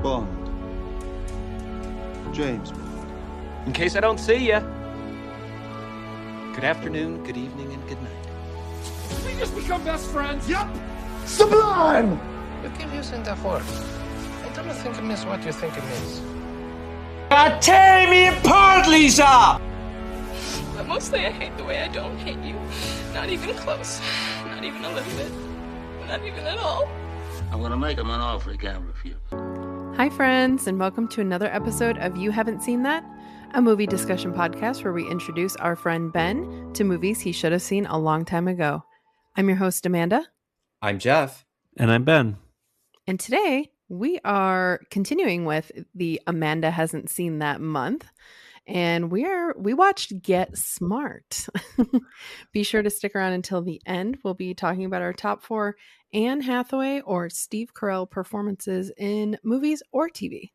Bond. James Bond. In case I don't see ya. Good afternoon, good evening, and good night. Did we just become best friends? Yup! Sublime! You keep using that word. I don't think it means what you think it means. Tear me apart, Lisa! But mostly I hate the way I don't hate you. Not even close. Not even a little bit. Not even at all. I'm gonna make him an offer he can't refuse. Hi, friends, and welcome to another episode of You Haven't Seen That, a movie discussion podcast where we introduce our friend Ben to movies he should have seen a long time ago. I'm your host, Amanda. I'm Geoff. And I'm Ben. And today we are continuing with the Amanda Hasn't Seen That month. And we watched Get Smart. Be sure to stick around until the end. We'll be talking about our top 4 Anne Hathaway or Steve Carell performances in movies or TV.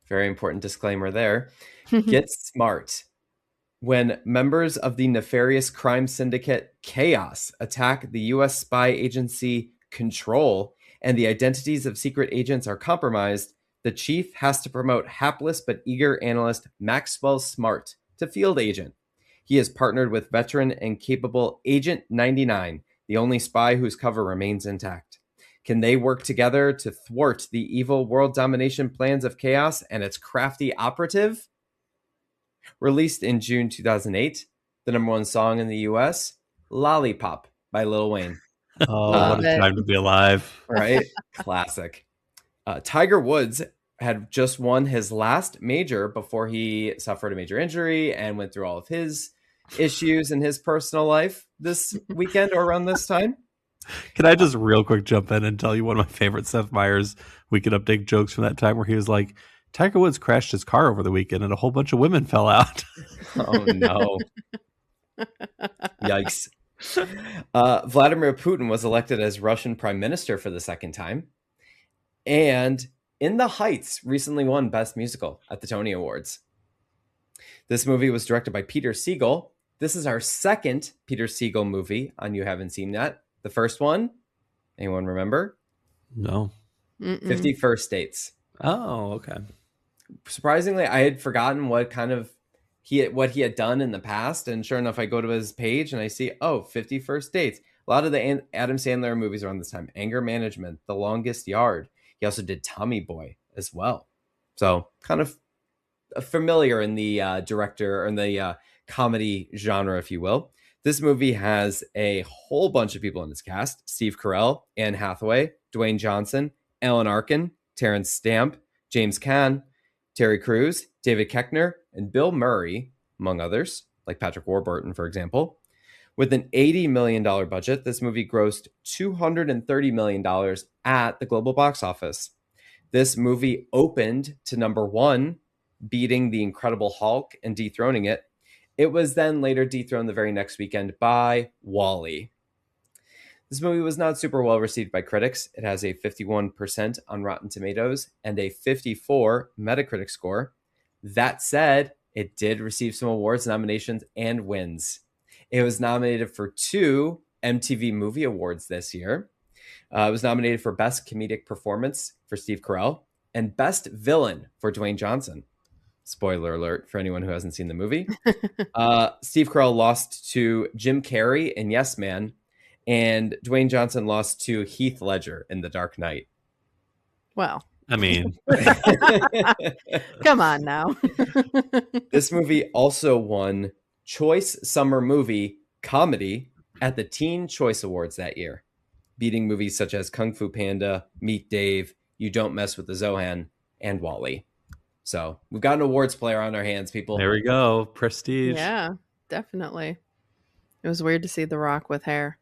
Very important disclaimer there. Get Smart. When members of the nefarious crime syndicate Chaos attack the U.S. spy agency Control and the identities of secret agents are compromised, the chief has to promote hapless but eager analyst Maxwell Smart to field agent. He is partnered with veteran and capable Agent 99, the only spy whose cover remains intact. Can they work together to thwart the evil world domination plans of Chaos and its crafty operative? Released in June 2008, the number one song in the U.S., Lollipop by Lil Wayne. Oh, what a time to be alive. Right? Classic. Tiger Woods had just won his last major before he suffered a major injury and went through all of his issues in his personal life this weekend or around this time. Can I just real quick jump in and tell you one of my favorite Seth Meyers Weekend Update jokes from that time where he was like, Tiger Woods crashed his car over the weekend and a whole bunch of women fell out. Oh, no. Yikes. Vladimir Putin was elected as Russian prime minister for the second time. And In the Heights recently won Best Musical at the Tony Awards. This movie was directed by Peter Siegel. This is our second Peter Siegel movie on You Haven't Seen That. The first one, anyone remember? No. 50 First Dates. Oh, okay. Surprisingly, I had forgotten what he had done in the past. And sure enough, I go to his page and I see, 50 First Dates. A lot of the Adam Sandler movies around this time. Anger Management, The Longest Yard. He also did Tommy Boy as well. So kind of familiar in the director or in the comedy genre, if you will. This movie has a whole bunch of people in its cast. Steve Carell, Anne Hathaway, Dwayne Johnson, Alan Arkin, Terrence Stamp, James Caan, Terry Crews, David Koechner, and Bill Murray, among others, like Patrick Warburton, for example. With an $80 million budget, this movie grossed $230 million at the global box office. This movie opened to number 1, beating The Incredible Hulk and dethroning it. It was then later dethroned the very next weekend by WALL-E. This movie was not super well received by critics. It has a 51% on Rotten Tomatoes and a 54 Metacritic score. That said, it did receive some awards, nominations, and wins. It was nominated for 2 MTV Movie Awards this year. It was nominated for Best Comedic Performance for Steve Carell and Best Villain for Dwayne Johnson. Spoiler alert for anyone who hasn't seen the movie. Steve Carell lost to Jim Carrey in Yes Man, and Dwayne Johnson lost to Heath Ledger in The Dark Knight. Well, I mean, come on now. This movie also won Choice Summer Movie Comedy at the Teen Choice Awards that year, beating movies such as Kung Fu Panda, Meet Dave, You Don't Mess with the Zohan, and WALL-E. So we've got an awards player on our hands, people. There we go. Prestige. Yeah, definitely. It was weird to see The Rock with hair.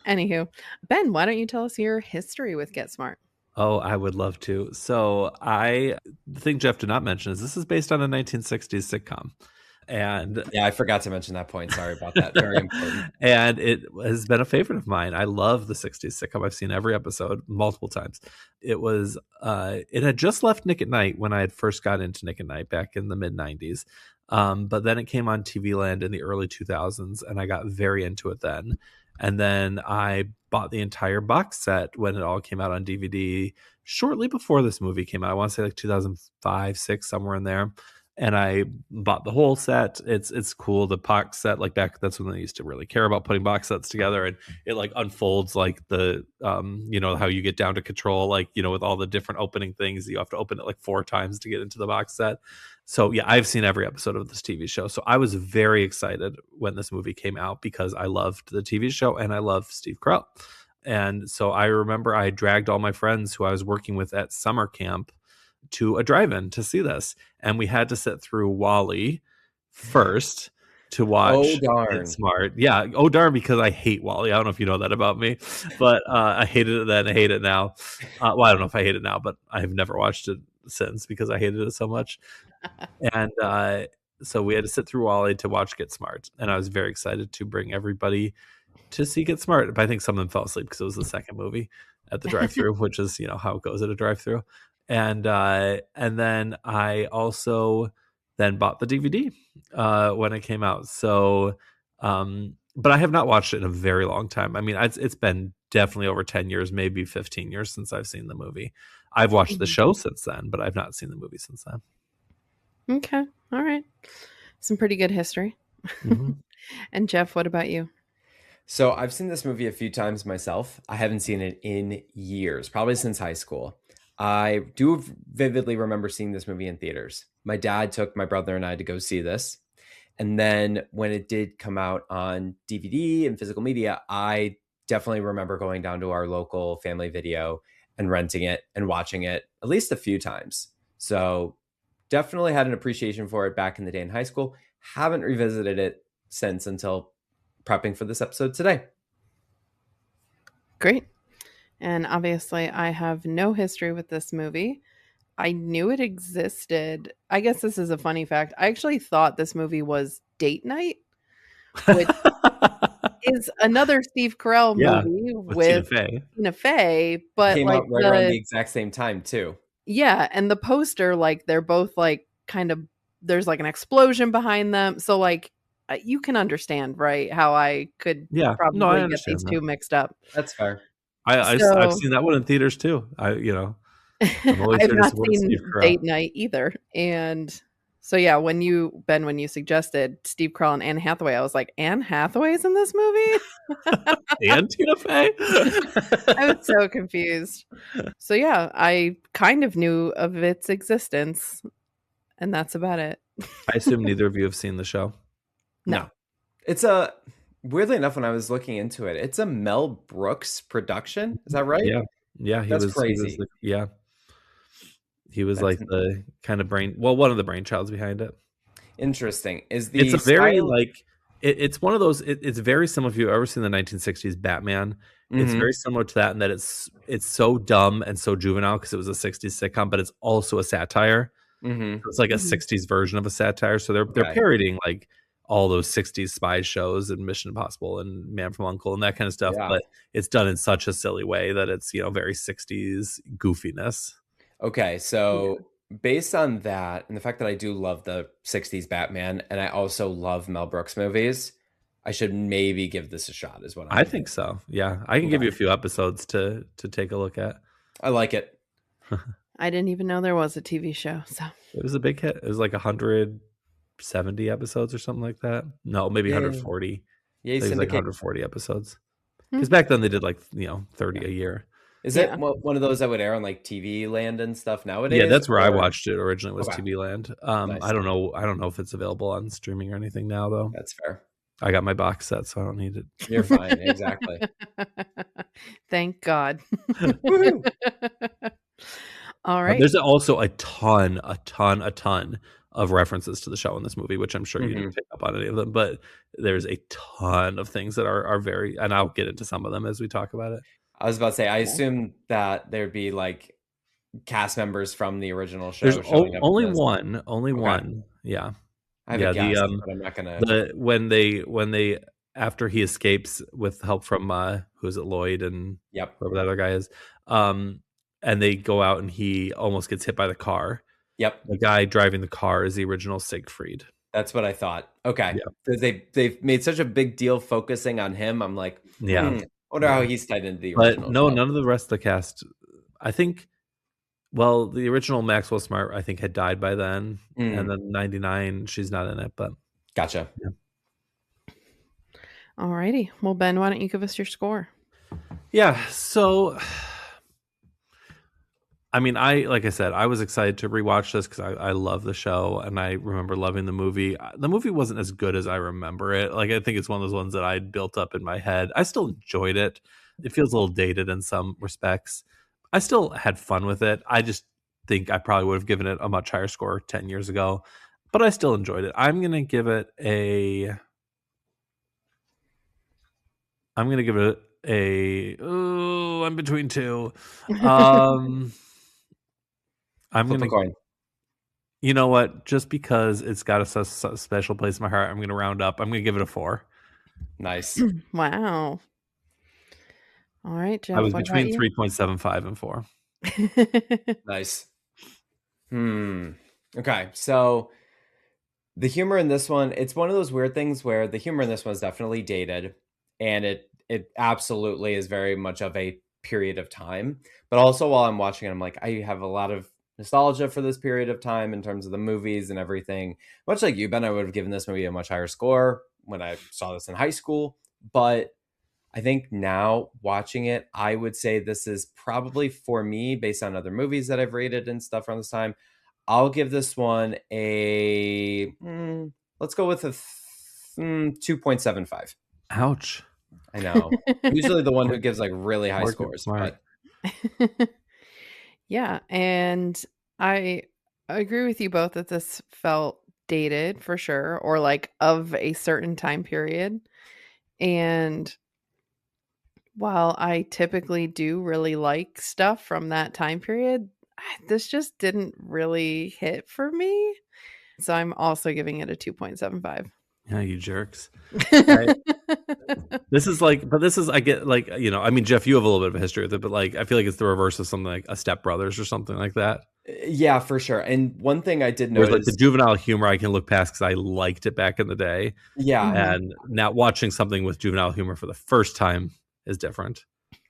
Anywho, Ben, why don't you tell us your history with Get Smart? Oh, I would love to. So the thing Geoff did not mention is this is based on a 1960s sitcom. And yeah, I forgot to mention that point. Sorry about that. Very important. And it has been a favorite of mine. I love the 60s sitcom. I've seen every episode multiple times. It was it had just left Nick at Night when I had first got into Nick at Night back in the mid 90s. But then it came on TV Land in the early 2000s and I got very into it then. And then I bought the entire box set when it all came out on DVD shortly before this movie came out. I want to say like 2005, 6, somewhere in there. And I bought the whole set. It's cool. The box set, like back, that's when they used to really care about putting box sets together, and it like unfolds like the how you get down to Control, like with all the different opening things. You have to open it like 4 times to get into the box set. So yeah, I've seen every episode of this TV show. So I was very excited when this movie came out because I loved the TV show and I love Steve Carell. And so I remember I dragged all my friends who I was working with at summer camp to a drive-in to see this, and we had to sit through Wall-E first to watch Get Smart. Yeah, oh darn, because I hate Wall-E. I don't know if you know that about me, but I hated it then. I hate it now. Well, I don't know if I hate it now, but I've never watched it since because I hated it so much. And so we had to sit through Wall-E to watch Get Smart, and I was very excited to bring everybody to see Get Smart. But I think some of them fell asleep because it was the second movie at the drive-thru, which is how it goes at a drive-thru. And then I also then bought the DVD when it came out. So, but I have not watched it in a very long time. I mean, it's been definitely over 10 years, maybe 15 years since I've seen the movie. I've watched the show since then, but I've not seen the movie since then. Okay. All right. Some pretty good history. Mm-hmm. And Geoff, what about you? So I've seen this movie a few times myself. I haven't seen it in years, probably since high school. I do vividly remember seeing this movie in theaters. My dad took my brother and I to go see this. And then when it did come out on DVD and physical media, I definitely remember going down to our local Family Video and renting it and watching it at least a few times. So definitely had an appreciation for it back in the day in high school. Haven't revisited it since until prepping for this episode today. Great. And obviously, I have no history with this movie. I knew it existed. I guess this is a funny fact. I actually thought this movie was Date Night, which is another Steve Carell movie with Tina Fey. But came out right around the exact same time, too. Yeah. And the poster, like, they're both like kind of, there's like an explosion behind them. So, like, you can understand, right, how I could probably get these two mixed up. That's fair. I've seen that one in theaters too. I've not seen Date Night either. And so yeah, when you suggested Steve Carell and Anne Hathaway, I was like, Anne Hathaway's in this movie? And Tina Fey? I was so confused. So yeah, I kind of knew of its existence, and that's about it. I assume neither of you have seen the show. No. It's weirdly enough, when I was looking into it, it's a Mel Brooks production. Is that right? Yeah. That's crazy. He was like the kind of one of the brainchilds behind it. Interesting. It's a very like it's one of those. It's very similar. If you've ever seen the 1960s Batman, it's very similar to that in that it's so dumb and so juvenile because it was a 60s sitcom, but it's also a satire. Mm-hmm. So it's like a 60s version of a satire. So they're parodying like all those 60s spy shows and Mission Impossible and Man from U.N.C.L.E. and that kind of stuff. Yeah. But it's done in such a silly way that it's, very 60s goofiness. Okay. So based on that and the fact that I do love the 60s Batman and I also love Mel Brooks movies, I should maybe give this a shot is what I think so. Yeah. I can give you a few episodes to take a look at. I like it. I didn't even know there was a TV show. So it was a big hit. It was like 170 episodes or something like that. No, maybe 140. Yeah, it was like 140 episodes. Because back then they did like 30 a year. Is it one of those that would air on like TV Land and stuff nowadays? Yeah, that's where I watched it originally. Was TV Land. Nice. I don't know if it's available on streaming or anything now though. That's fair. I got my box set, so I don't need it. You're fine. Exactly. Thank God. All right. There's also a ton of references to the show in this movie, which I'm sure you didn't pick up on any of them, but there's a ton of things that are very, and I'll get into some of them as we talk about it. I was about to say, I assume that there'd be like cast members from the original show. There's only one. Yeah. I have a guess, but I'm not gonna. When they after he escapes with help from who's it, Lloyd and whoever that other guy is, and they go out and he almost gets hit by the car. Yep. The guy driving the car is the original Siegfried. That's what I thought. Okay. Because they've made such a big deal focusing on him. I'm like, wonder how he's tied into the But original. no, show. none of the rest of the cast. I think. Well, the original Maxwell Smart, I think, had died by then, and then 99, she's not in it. But gotcha. Yeah. All righty. Well, Ben, why don't you give us your score? Yeah. So, I mean, like I said, I was excited to rewatch this because I love the show and I remember loving the movie. The movie wasn't as good as I remember it. Like, I think it's one of those ones that I'd built up in my head. I still enjoyed it. It feels a little dated in some respects. I still had fun with it. I just think I probably would have given it a much higher score 10 years ago, but I still enjoyed it. I'm going to give it I'm between two. I'm going to, you know what? Just because it's got a special place in my heart, I'm going to round up. I'm going to give it a 4. Nice. Wow. All right, Geoff. I was between 3.75 and 4. Nice. Okay, so the humor in this one, it's one of those weird things where the humor in this one is definitely dated, and it absolutely is very much of a period of time. But also while I'm watching it, I'm like, I have a lot of nostalgia for this period of time in terms of the movies and everything. Much like you, Ben, I would have given this movie a much higher score when I saw this in high school. But I think now watching it, I would say this is probably, for me, based on other movies that I've rated and stuff around this time, I'll give this one a, let's go with a 2.75. Ouch. I know. I'm usually the one who gives like really high scores. But... Yeah, and I agree with you both that this felt dated for sure, or like of a certain time period. And while I typically do really like stuff from that time period, this just didn't really hit for me. So I'm also giving it a 2.75. Yeah, you jerks. This is, I get, like, you know, I mean, Geoff, you have a little bit of a history with it, but like, I feel like it's the reverse of something like a Step Brothers or something like that. Yeah, for sure. And one thing I did notice, like the juvenile humor I can look past because I liked it back in the day. Yeah. And now watching something with juvenile humor for the first time is different.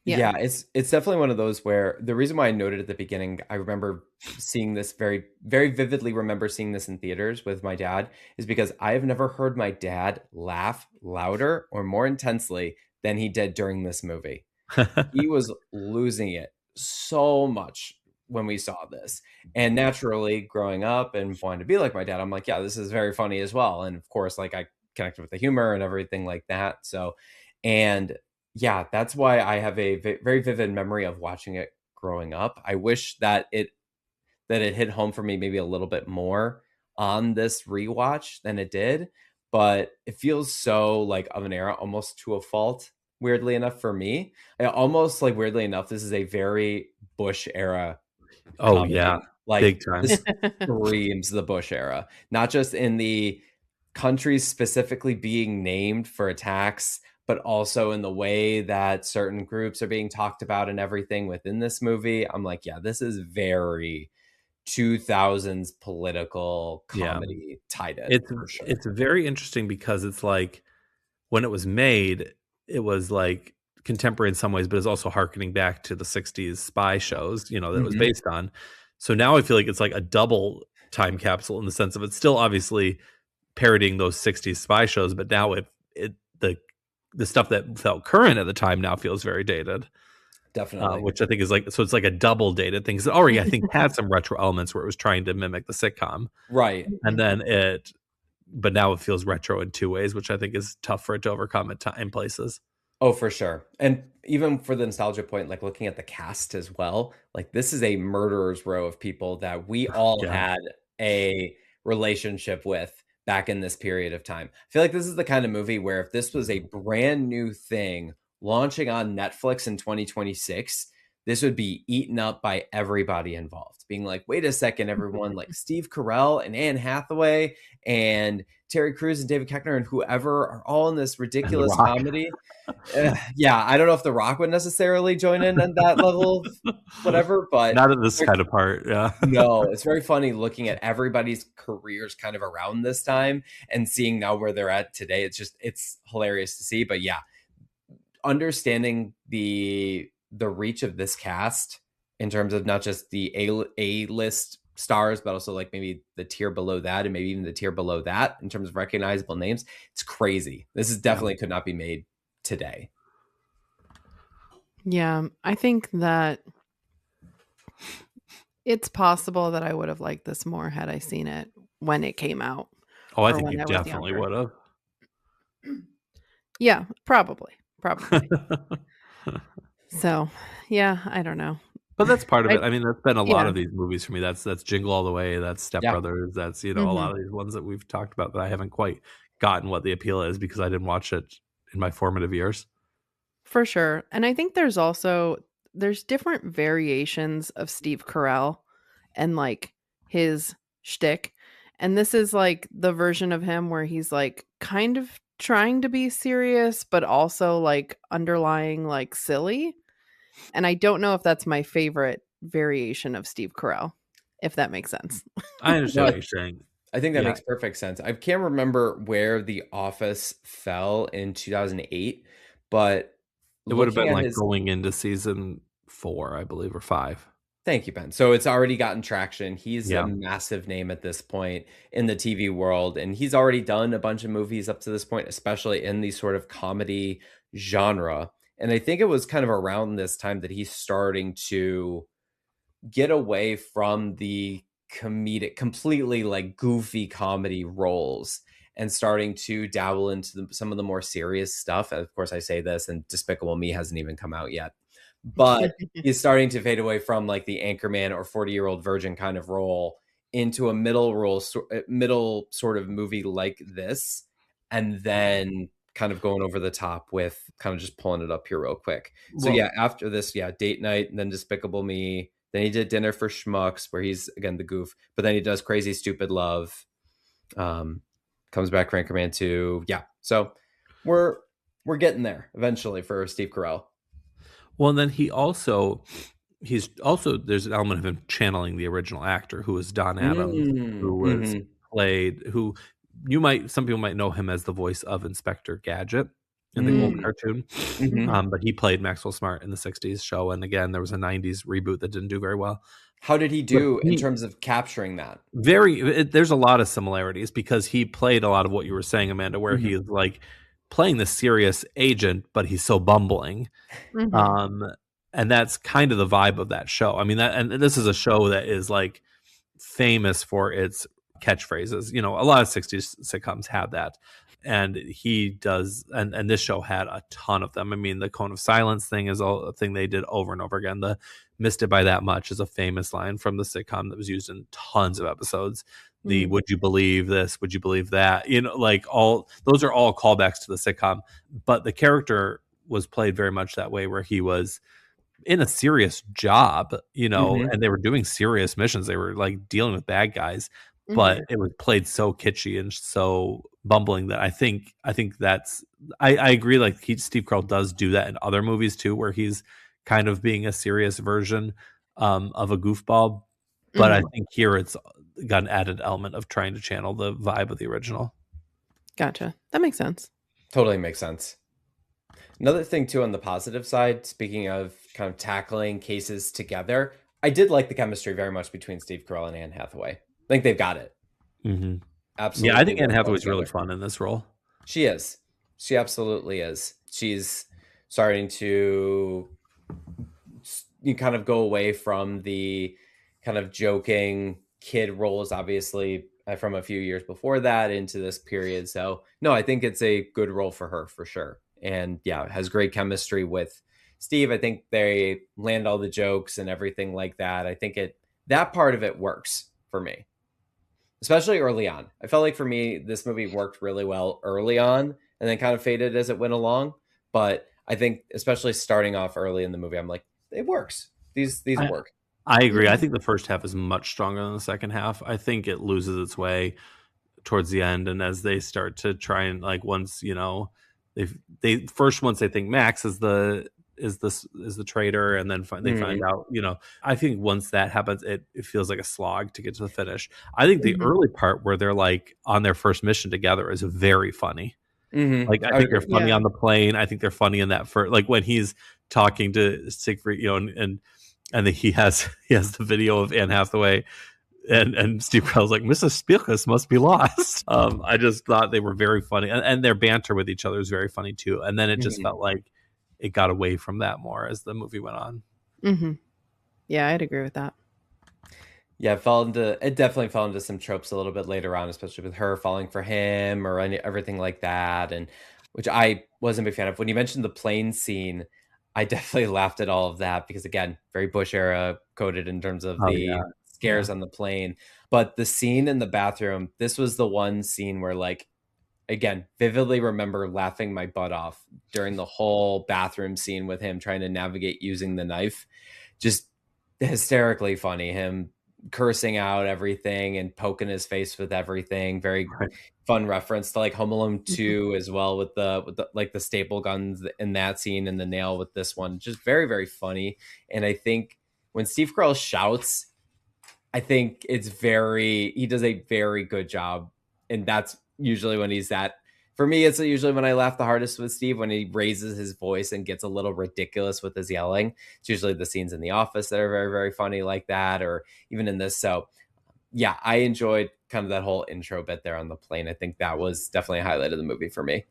Yeah, it's definitely one of those where the reason why I noted at the beginning, I remember seeing this very, very vividly remember seeing this in theaters with my dad, is because I have never heard my dad laugh louder or more intensely than he did during this movie. He was losing it so much when we saw this. And naturally, growing up and wanting to be like my dad, I'm like, yeah, this is very funny as well. And of course, like, I connected with the humor and everything like that. So, and yeah, that's why I have a very vivid memory of watching it growing up. I wish that it hit home for me maybe a little bit more on this rewatch than it did, but it feels so like of an era, almost to a fault, weirdly enough for me. Almost like weirdly enough, this is a very Bush era. Oh yeah, like big time. This screams the Bush era, not just in the countries specifically being named for attacks, but also in the way that certain groups are being talked about and everything within this movie. I'm like, yeah, this is very 2000s political comedy tied in. It's very interesting because it's like when it was made, it was like contemporary in some ways, but it's also harkening back to the 60s spy shows, you know, that it was based on. So now I feel like it's like a double time capsule in the sense of it's still obviously parodying those 60s spy shows, but now the stuff that felt current at the time now feels very dated. Definitely. Which I think is like, so it's like a double dated thing. So already, I think, had some retro elements where it was trying to mimic the sitcom. Right. And then but now it feels retro in two ways, which I think is tough for it to overcome in places. Oh, for sure. And even for the nostalgia point, like looking at the cast as well, like this is a murderer's row of people that we all had a relationship with back in this period of time. I feel like this is the kind of movie where if this was a brand new thing launching on Netflix in 2026, this would be eaten up by everybody involved. Being like, wait a second, everyone, like Steve Carell and Anne Hathaway and Terry Crews and David Koechner and whoever are all in this ridiculous comedy. Yeah, I don't know if The Rock would necessarily join in at that level, whatever, but not at this kind of part. Yeah, no, it's very funny looking at everybody's careers kind of around this time and seeing now where they're at today. It's hilarious to see. But yeah, understanding the reach of this cast in terms of not just the A-list stars, but also like maybe the tier below that and maybe even the tier below that in terms of recognizable names. It's crazy. This is definitely could not be made today. Yeah, I think that it's possible that I would have liked this more had I seen it when it came out. Oh, I or think when you I was definitely younger. would have. Yeah, probably. So, yeah, I don't know. But that's part of it. I mean, that's been a lot yeah. of these movies for me. That's Jingle All the Way. That's Step Yeah. Brothers. That's, you know, a lot of these ones that we've talked about that I haven't quite gotten what the appeal is because I didn't watch it in my formative years. For sure. And I think there's different variations of Steve Carell and like his shtick. And this is like the version of him where he's like kind of trying to be serious, but also like underlying like silly. And I don't know if that's my favorite variation of Steve Carell, if that makes sense. I understand what you're saying. I think that makes perfect sense. I can't remember where The Office fell in 2008, but it would have been like going into season 4, I believe, or 5. Thank you, Ben. So it's already gotten traction. He's a massive name at this point in the TV world, and he's already done a bunch of movies up to this point, especially in the sort of comedy genre. And I think it was kind of around this time that he's starting to get away from the comedic, completely like goofy comedy roles and starting to dabble into some of the more serious stuff. And of course, I say this, and Despicable Me hasn't even come out yet. But he's starting to fade away from like the Anchorman or 40-Year-Old Virgin kind of role into a middle sort of movie like this. And then kind of going over the top with kind of just pulling it up here real quick. So after this, Date Night, and then Despicable Me. Then he did Dinner for Schmucks, where he's again the goof. But then he does Crazy Stupid Love. Comes back for Anchorman 2. Yeah. So we're getting there eventually for Steve Carell. Well, and then he's also there's an element of him channeling the original actor who was Don Adams, who was some people might know him as the voice of Inspector Gadget in the old cartoon. But he played Maxwell Smart in the 60s show. And again, there was a 90s reboot that didn't do very well. How did he do in terms of capturing that? There's a lot of similarities because he played a lot of what you were saying, Amanda, where he is like playing the serious agent, but he's so bumbling. And that's kind of the vibe of that show. I mean, and this is a show that is like famous for its catchphrases. You know, a lot of 60s sitcoms have that. And he does, and this show had a ton of them. I mean, the Cone of Silence thing is a thing they did over and over again. The Missed It by That Much is a famous line from the sitcom that was used in tons of episodes. The Would You Believe This? Would You Believe That? You know, like those are all callbacks to the sitcom. But the character was played very much that way, where he was in a serious job, you know, and they were doing serious missions. They were like dealing with bad guys. But it was played so kitschy and so bumbling that I think that's I agree. Like Steve Carell does do that in other movies too, where he's kind of being a serious version of a goofball. But I think here it's got an added element of trying to channel the vibe of the original. Gotcha. That makes sense. Totally makes sense. Another thing too on the positive side, speaking of kind of tackling cases together, I did like the chemistry very much between Steve Carell and Anne Hathaway. I think they've got it. Absolutely. Yeah, I think Anne Hathaway's really fun in this role. She is. She absolutely is. She's starting to kind of go away from the kind of joking kid roles, obviously, from a few years before that into this period. So, no, I think it's a good role for her for sure. And yeah, has great chemistry with Steve. I think they land all the jokes and everything like that. I think that part of it works for me. Especially early on. I felt like for me, this movie worked really well early on and then kind of faded as it went along. But I think especially starting off early in the movie, I'm like, it works. These work. I agree. I think the first half is much stronger than the second half. I think it loses its way towards the end. And as they start to try and like once, you know, once they think Max is the traitor, and then they find out, you know, I think once that happens, it feels like a slog to get to the finish. I think the early part where they're like on their first mission together is very funny. Like, I would think they're agree. funny on the plane. I think they're funny in that like when he's talking to Siegfried, and he has the video of Anne Hathaway, and Steve Carell's like, Mrs. Spearkus must be lost. I just thought they were very funny, and their banter with each other is very funny too. And then it just felt like it got away from that more as the movie went on. Yeah, I'd agree with that. Yeah, it definitely fell into some tropes a little bit later on, especially with her falling for him or everything like that, and which I wasn't a big fan of. When you mentioned the plane scene, I definitely laughed at all of that because, again, very Bush era coded in terms of scares on the plane. But the scene in the bathroom, this was the one scene where, like, again, vividly remember laughing my butt off during the whole bathroom scene with him trying to navigate using the knife. Just hysterically funny. Him cursing out everything and poking his face with everything. Very fun reference to like Home Alone 2 as well with the like the staple guns in that scene and the nail with this one. Just very, very funny. And I think when Steve Carell shouts, I think he does a very good job. And that's usually when for me, it's usually when I laugh the hardest with Steve, when he raises his voice and gets a little ridiculous with his yelling. It's usually the scenes in The Office that are very, very funny like that, or even in this. So yeah, I enjoyed kind of that whole intro bit there on the plane. I think that was definitely a highlight of the movie for me.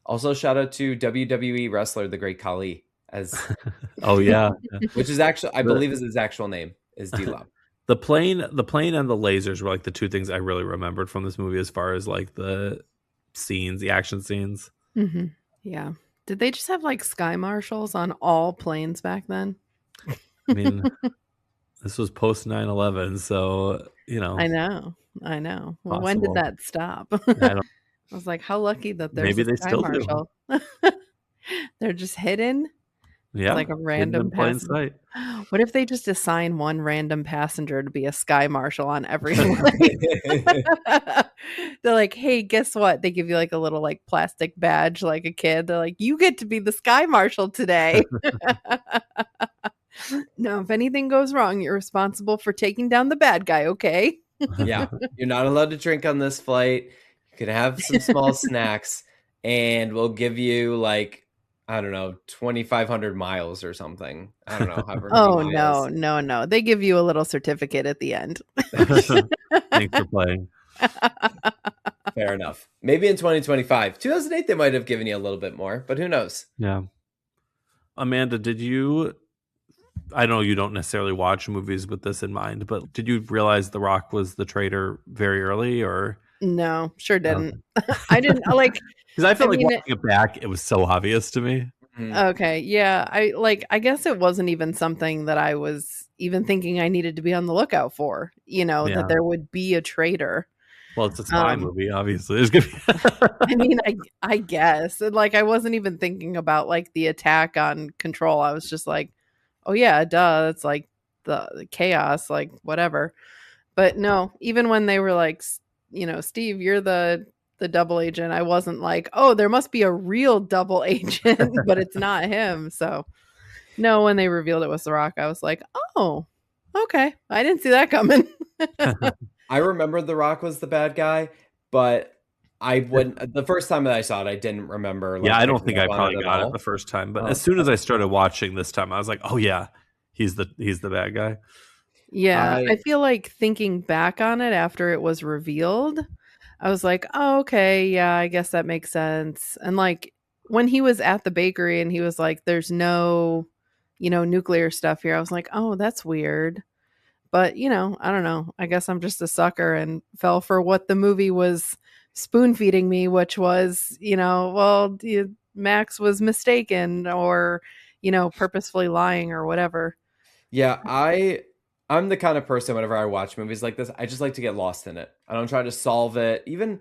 Also, shout out to WWE wrestler, the Great Khali, as which is actually, I believe is his actual name, is D-Lob. The plane and the lasers were like the two things I really remembered from this movie as far as like the scenes, the action scenes. Yeah. Did they just have like sky marshals on all planes back then? I mean, this was post 9/11, so I know. Well, when did that stop? I was like, how lucky that there's maybe a they sky still marshal. They're just hidden. Yeah, like a random passenger. What if they just assign one random passenger to be a sky marshal on every flight? They're like, hey, guess what? They give you like a little like plastic badge, like a kid. They're like, you get to be the sky marshal today. No, if anything goes wrong, you're responsible for taking down the bad guy. Okay. Yeah, you're not allowed to drink on this flight. You can have some small snacks, and we'll give you like, I don't know, 2,500 miles or something. I don't know. Oh, no. They give you a little certificate at the end. Thanks for playing. Fair enough. Maybe in 2025. 2008, they might have given you a little bit more, but who knows? Yeah. Amanda, I know you don't necessarily watch movies with this in mind, but did you realize The Rock was the traitor very early, or? No, sure didn't. I didn't like, because I felt like watching it back, it was so obvious to me. Okay. Yeah. I guess it wasn't even something that I was even thinking I needed to be on the lookout for, that there would be a traitor. Well, it's a spy movie, obviously. There's gonna be I mean, I guess. Like, I wasn't even thinking about like the attack on Control. I was just like, oh yeah, duh. It's like the chaos, like whatever. But no, even when they were like, Steve, you're the double agent, I wasn't like, oh, there must be a real double agent, but it's not him. So no, when they revealed it was The Rock, I was like, oh, okay. I didn't see that coming. I remember The Rock was the bad guy, but I wouldn't. The first time that I saw it, I didn't remember. Like, I don't think I probably got it the first time, but as soon as I started watching this time, I was like, oh yeah, he's the bad guy. Yeah, I feel like thinking back on it after it was revealed, I was like, oh, okay, yeah, I guess that makes sense. And like when he was at the bakery and he was like, there's no, nuclear stuff here, I was like, oh, that's weird. But, I don't know. I guess I'm just a sucker and fell for what the movie was spoon feeding me, which was, Max was mistaken or, purposefully lying or whatever. Yeah, I'm the kind of person, whenever I watch movies like this, I just like to get lost in it. I don't try to solve it. Even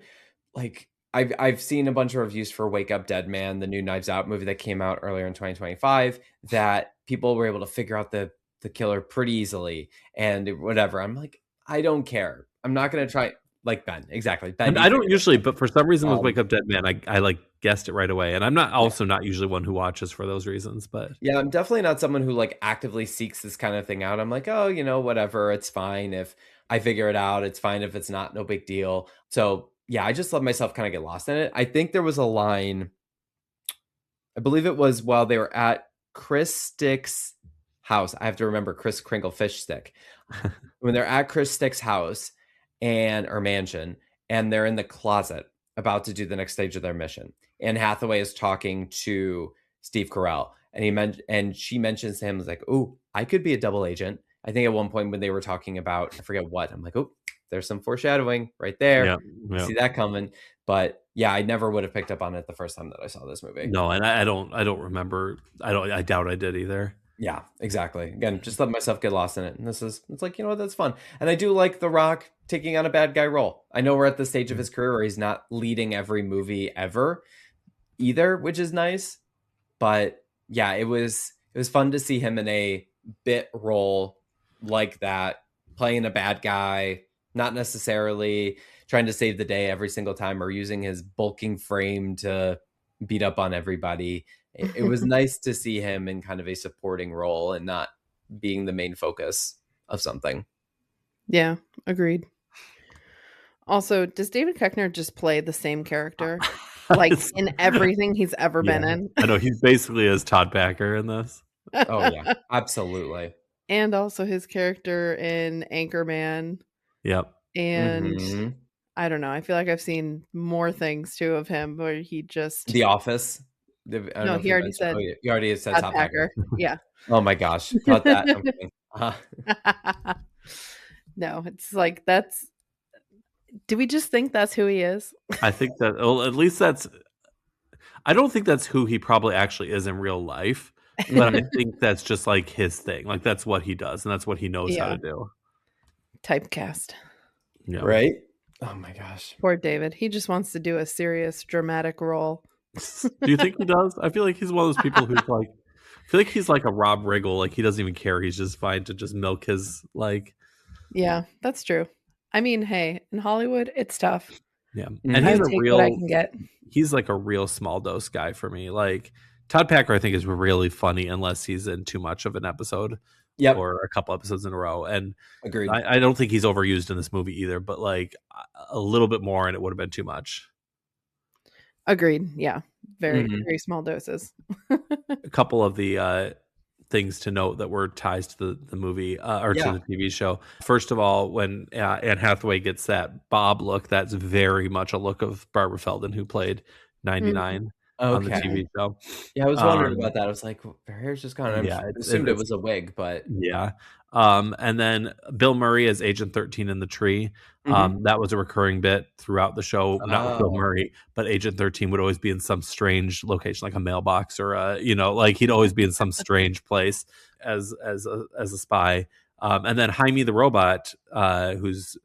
like I've seen a bunch of reviews for Wake Up Dead Man, the new Knives Out movie that came out earlier in 2025, that people were able to figure out the killer pretty easily and whatever. I'm like, I don't care. I'm not going to try, like Ben. Exactly. Ben, I don't usually, but for some reason with Wake Up Dead Man, I like guessed it right away. And I'm not usually one who watches for those reasons, but yeah, I'm definitely not someone who like actively seeks this kind of thing out. I'm like, oh, whatever. It's fine if I figure it out. It's fine if it's not, no big deal. So yeah, I just let myself kind of get lost in it. I think there was a line, I believe it was while they were at Chris Stick's house. I have to remember Chris Kringle Fish Stick. When they're at Chris Stick's house or mansion, and they're in the closet about to do the next stage of their mission. Anne Hathaway is talking to Steve Carell, and she mentions to him, like, "Oh, I could be a double agent." I think at one point when they were talking about, I forget what, I'm like, "Oh, there's some foreshadowing right there." Yeah. See that coming. But yeah, I never would have picked up on it the first time that I saw this movie. No, and I don't remember. I doubt I did either. Yeah, exactly. Again, just let myself get lost in it. And it's like, you know what, that's fun. And I do like The Rock taking on a bad guy role. I know we're at the stage of his career where he's not leading every movie ever either, which is nice. But yeah, it was fun to see him in a bit role like that, playing a bad guy, not necessarily trying to save the day every single time or using his bulking frame to beat up on everybody. It was nice to see him in kind of a supporting role and not being the main focus of something. Yeah, agreed. Also, does David Koechner just play the same character like in everything he's ever been in? I know he's basically as Todd Packer in this. Oh yeah, absolutely. And also his character in Anchorman. Yep. And I don't know. I feel like I've seen more things too of him where he just The Office. No, he already said. Oh, yeah. You already said Todd Todd Packer. Packer. Yeah. Oh my gosh, not that. I'm kidding. No, it's like that's. Do we just think that's who he is? I think that, well, at least that's. I don't think that's who he probably actually is in real life, but I think that's just like his thing. Like that's what he does, and that's what he knows how to do. Typecast. Yeah. Right? Oh my gosh. Poor David. He just wants to do a serious, dramatic role. Do you think he does? I feel like he's one of those people who's like, I feel like he's like a Rob Riggle. Like he doesn't even care. He's just fine to just milk his like. Yeah, that's true. I mean, hey, in Hollywood, it's tough. Yeah, and I he's take what I can get. He's like a real small dose guy for me. Like Todd Packer, I think is really funny unless he's in too much of an episode. Yep. Or a couple episodes in a row. And agreed. I don't think he's overused in this movie either, but like a little bit more and it would have been too much. Agreed. Yeah. Very, very small doses. A couple of the things to note that were ties to the movie or to the TV show. First of all, when Anne Hathaway gets that bob look, that's very much a look of Barbara Feldon, who played 99. On the TV show. Yeah, I was wondering about that. I was like, her hair's just gone. Yeah, I assumed it was a wig, but yeah. And then Bill Murray as Agent 13 in The Tree. That was a recurring bit throughout the show. Not with Bill Murray, but Agent 13 would always be in some strange location, like a mailbox or like he'd always be in some strange place as a spy. And then Jaime the robot, who's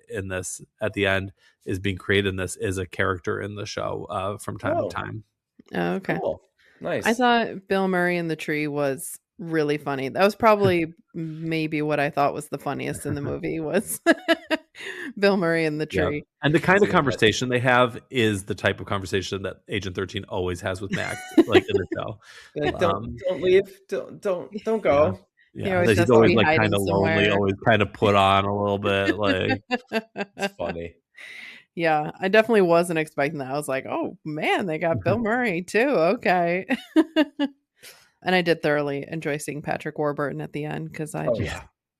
in this at the end, is being created in this, is a character in the show from time to time. Oh, okay. Cool. Nice. I thought Bill Murray in The Tree was really funny. That was probably maybe what I thought was the funniest in the movie was Bill Murray in The Tree. Yeah. And the kind of conversation they have is the type of conversation that Agent 13 always has with Mac, like in the show. Don't leave. Don't go. Yeah, he's always like kind of lonely, always kind of put on a little bit. Like it's funny. Yeah, I definitely wasn't expecting that. I was like, oh man, they got Bill Murray too. Okay. And I did thoroughly enjoy seeing Patrick Warburton at the end because I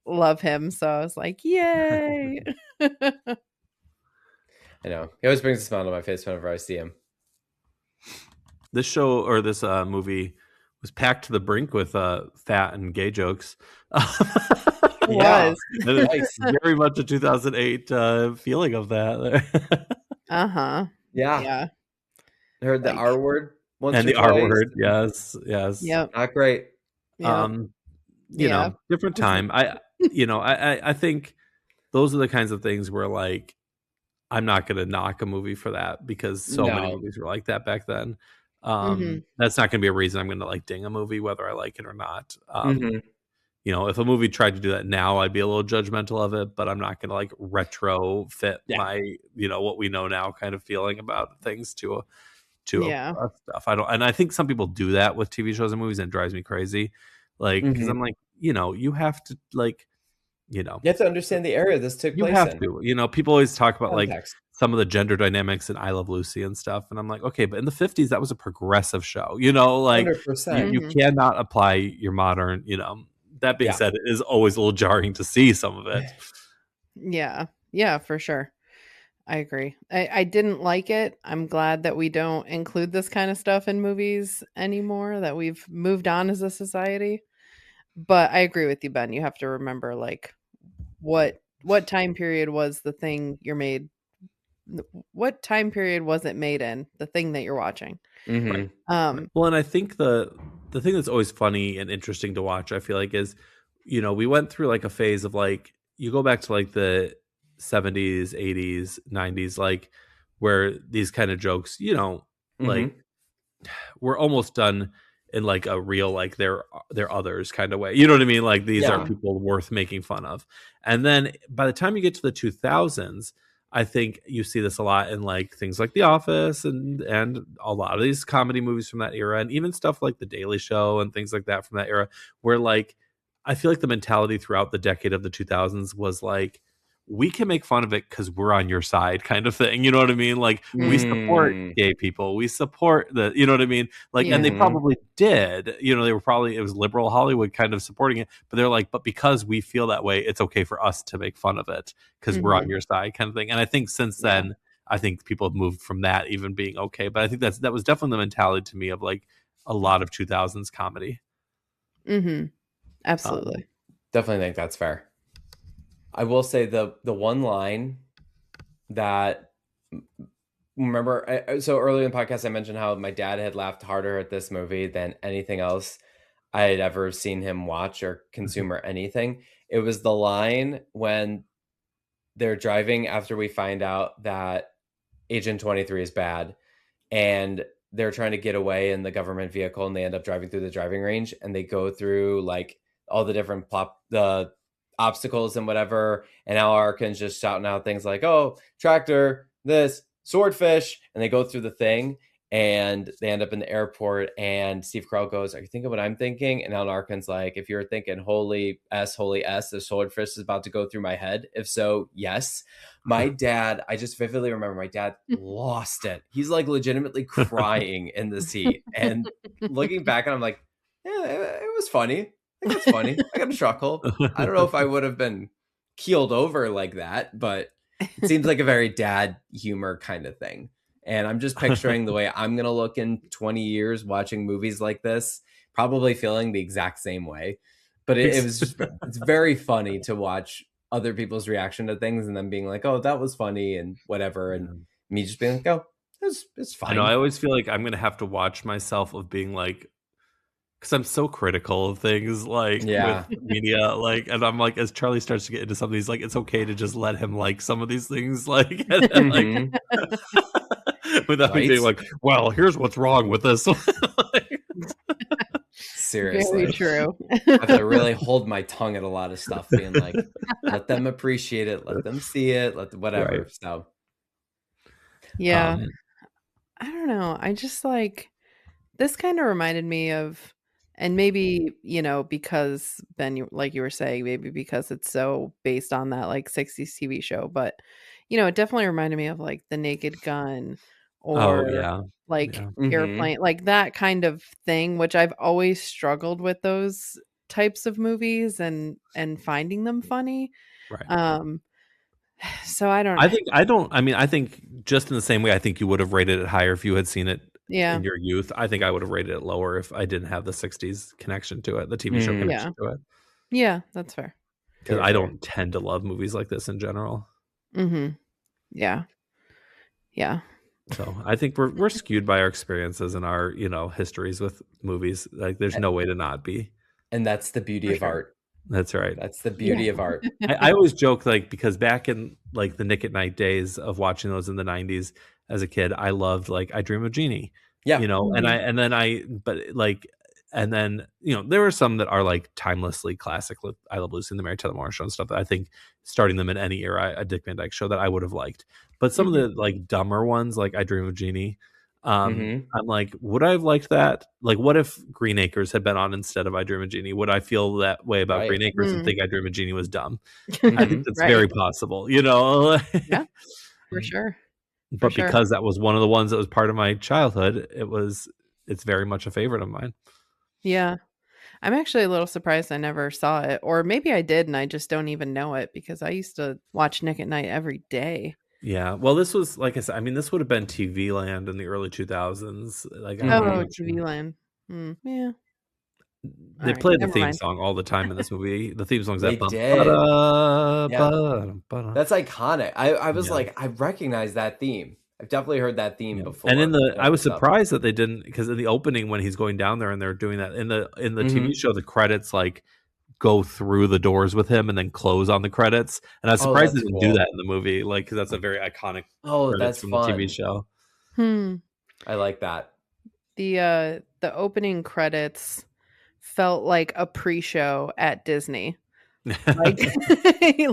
love him. So I was like, yay. I know. He always brings a smile to my face whenever I see him. This show or this movie was packed to the brink with fat and gay jokes. It was. It's very much a 2008 feeling of that. Uh-huh. Yeah. I heard the R word once and the R word. Yes. Yep. Not great. You know, different time. I think those are the kinds of things where like I'm not going to knock a movie for that because so many movies were like that back then. That's not going to be a reason I'm going to like ding a movie whether I like it or not. You know, if a movie tried to do that now, I'd be a little judgmental of it, but I'm not going to like retrofit my, what we know now kind of feeling about things to stuff. And I think some people do that with TV shows and movies, and it drives me crazy. Like, because I'm like, you have to like, you have to understand the area this took place in. You have to. People always talk about context. Like some of the gender dynamics in I Love Lucy and stuff. And I'm like, okay, but in the 50s, that was a progressive show, like 100%. you cannot apply your modern, that being said, it is always a little jarring to see some of it. Yeah, for sure. I agree. I didn't like it. I'm glad that we don't include this kind of stuff in movies anymore, that we've moved on as a society. But I agree with you, Ben. You have to remember, like, what time period was the thing you're made? What time period was it made in? The thing that you're watching. Mm-hmm. Well, and I think the thing that's always funny and interesting to watch, I feel like, is, we went through like a phase of like, you go back to like the 70s, 80s, 90s, like where these kind of jokes, like we're almost done in like a real, like they're others kind of way. You know what I mean? Like these are people worth making fun of. And then by the time you get to the 2000s, I think you see this a lot in like things like The Office and a lot of these comedy movies from that era, and even stuff like The Daily Show and things like that from that era, where like I feel like the mentality throughout the decade of the 2000s was like, we can make fun of it because we're on your side kind of thing. You know what I mean? Like we support gay people. We support you know what I mean? Like, and they probably did, they were probably, it was liberal Hollywood kind of supporting it, but they're like, but because we feel that way, it's okay for us to make fun of it because we're on your side kind of thing. And I think since then, I think people have moved from that even being okay. But I think that was definitely the mentality to me of like a lot of 2000s comedy. Absolutely. Definitely think that's fair. I will say the one line that, remember, so earlier in the podcast I mentioned how my dad had laughed harder at this movie than anything else I had ever seen him watch or consume or anything. It was the line when they're driving after we find out that Agent 23 is bad, and they're trying to get away in the government vehicle, and they end up driving through the driving range, and they go through like all the different the obstacles and whatever, and Al Arkin's just shouting out things like, oh, tractor, this, swordfish, and they go through the thing, and they end up in the airport, and Steve Carell goes, are you thinking what I'm thinking? And Al Arkin's like, if you're thinking holy S, the swordfish is about to go through my head. If so, yes. My dad, I just vividly remember my dad lost it. He's like legitimately crying in the seat, and looking back, and I'm like, yeah, it was funny. I think it's funny. I got a chuckle. I don't know if I would have been keeled over like that, but it seems like a very dad humor kind of thing. And I'm just picturing the way I'm going to look in 20 years watching movies like this, probably feeling the exact same way. But it was just, it's very funny to watch other people's reaction to things and then being like, oh, that was funny and whatever. And me just being like, oh, it's fine. I know. I always feel like I'm going to have to watch myself of being like, because I'm so critical of things like with media, like, and I'm like, as Charlie starts to get into some of these, like, it's okay to just let him like some of these things, like, and then, like without me being like, well, here's what's wrong with this. Seriously, very true. I have to really hold my tongue at a lot of stuff, being like, let them appreciate it, let them see it, whatever. Right. So, yeah, I don't know. I just like, this kind of reminded me of. And maybe, because Ben, like you were saying, maybe because it's so based on that like 60s TV show, but it definitely reminded me of like The Naked Gun or Airplane, like that kind of thing, which I've always struggled with those types of movies and finding them funny. Right. So I don't. I think just in the same way, I think you would have rated it higher if you had seen it. In your youth. I think I would have rated it lower if I didn't have the 60s connection to it, the TV show connection to it. Yeah, that's fair. Because I don't tend to love movies like this in general. Yeah. So I think we're skewed by our experiences and our, histories with movies. Like there's no way to not be. And that's the beauty of art. That's right. That's the beauty of art. I always joke, like, because back in like the Nick at Night days of watching those in the 90s as a kid, I loved like I Dream of Jeannie. Yeah. And then there were some that are like timelessly classic, with I Love Lucy and the Mary Tyler Moore Show and stuff that I think starting them in any era, a Dick Van Dyke Show, that I would have liked. But some of the like dumber ones, like I Dream of Jeannie, I'm like, would I have liked that? Like, what if Green Acres had been on instead of I Dream of Jeannie? Would I feel that way about Green Acres and think I Dream of Jeannie was dumb? I think that's very possible, Yeah, for sure. but sure. because that was one of the ones that was part of my childhood, it's very much a favorite of mine. Yeah. I'm actually a little surprised I never saw it, or maybe I did and I just don't even know it because I used to watch Nick at Night every day. Yeah, well, this was, like I said, I mean, this would have been TV Land in the early 2000s. Like, I don't Oh, know. TV Land. Yeah. They All right, played the never theme mind. song all the time in this movie. The theme song's They that. did. Ba-da, Yeah. ba-da, ba-da. That's iconic. I was Yeah. like, I recognize that theme. I've definitely heard that theme Yeah. before. And I was stuff. surprised that they didn't, because in the opening when he's going down there and they're doing that in the TV show, the credits like go through the doors with him and then close on the credits. And I was surprised they that's didn't cool. do that in the movie, like, because that's a very iconic. That's from fun. the TV show. I like that. The opening credits felt like a pre-show at Disney. Like,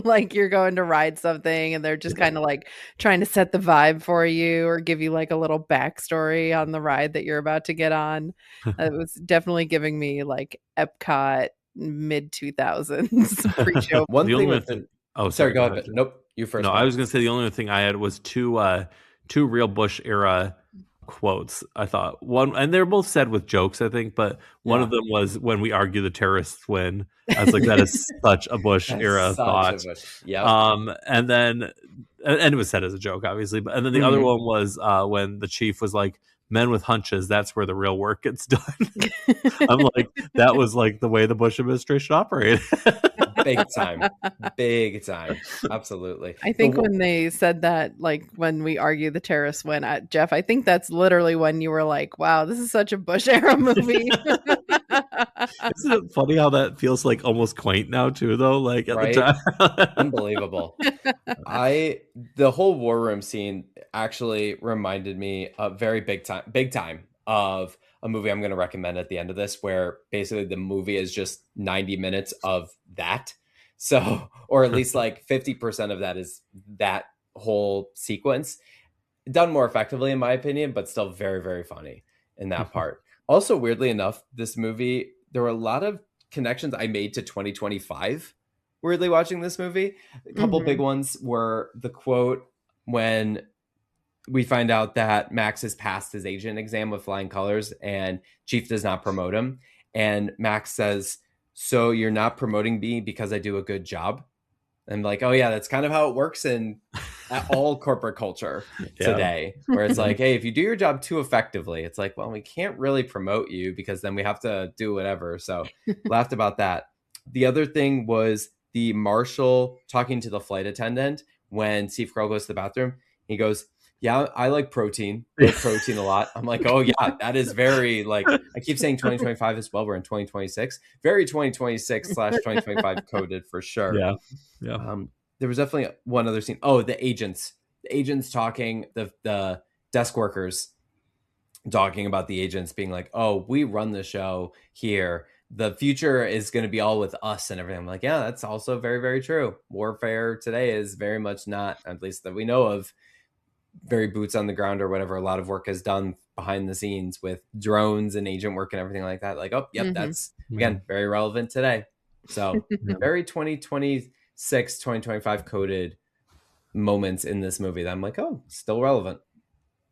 like you're going to ride something and they're just kind of like trying to set the vibe for you or give you like a little backstory on the ride that you're about to get on. It was definitely giving me like Epcot mid 2000s pre-show. One The thing only with thing- sorry, go ahead. Nope, you first. No, I was going to say the only thing I had was two real Bush era quotes. I thought one, and they're both said with jokes, I think, but one of them was, "When we argue, the terrorists win." I was like, that is such a Bush era thought. Yeah. And then, and it was said as a joke, obviously, but and then the other one was when the chief was like, "Men with hunches, that's where the real work gets done." I'm like, that was like the way the Bush administration operated. Big time. Absolutely. I think when they said that, like when we argue the terrorists win, Jeff, I think that's literally when you were like, wow, this is such a Bush era movie. Isn't it funny how that feels like almost quaint now too, though? Like at the time. Unbelievable. The whole war room scene actually reminded me a very big time of a movie I'm going to recommend at the end of this, where basically the movie is just 90 minutes of that. So, or at least like 50% of that is that whole sequence, done more effectively in my opinion, but still very, very funny in that part. Also, weirdly enough, this movie, there were a lot of connections I made to 2025 weirdly watching this movie. A couple big ones were the quote when we find out that Max has passed his agent exam with flying colors and Chief does not promote him. And Max says, "So you're not promoting me because I do a good job?" And like, oh yeah, that's kind of how it works in all corporate culture today, where it's like, hey, if you do your job too effectively, it's like, well, we can't really promote you because then we have to do whatever. So laughed about that. The other thing was the marshal talking to the flight attendant when Steve Carell goes to the bathroom. He goes, "Yeah, I like protein. I like protein a lot." I'm like, oh yeah, that is very, like, I keep saying 2025 as well. We're in 2026. Very 2026/2025 coded for sure. Yeah. There was definitely one other scene. Oh, the agents talking, the desk workers talking about the agents being like, "Oh, we run the show here. The future is going to be all with us and everything." I'm like, yeah, that's also very, very true. Warfare today is very much not, at least that we know of, very boots on the ground or whatever. A lot of work is done behind the scenes with drones and agent work and everything like that. Like, oh, yep, that's, again, very relevant today. So very 2026, 2025 coded moments in this movie that I'm like, oh, still relevant.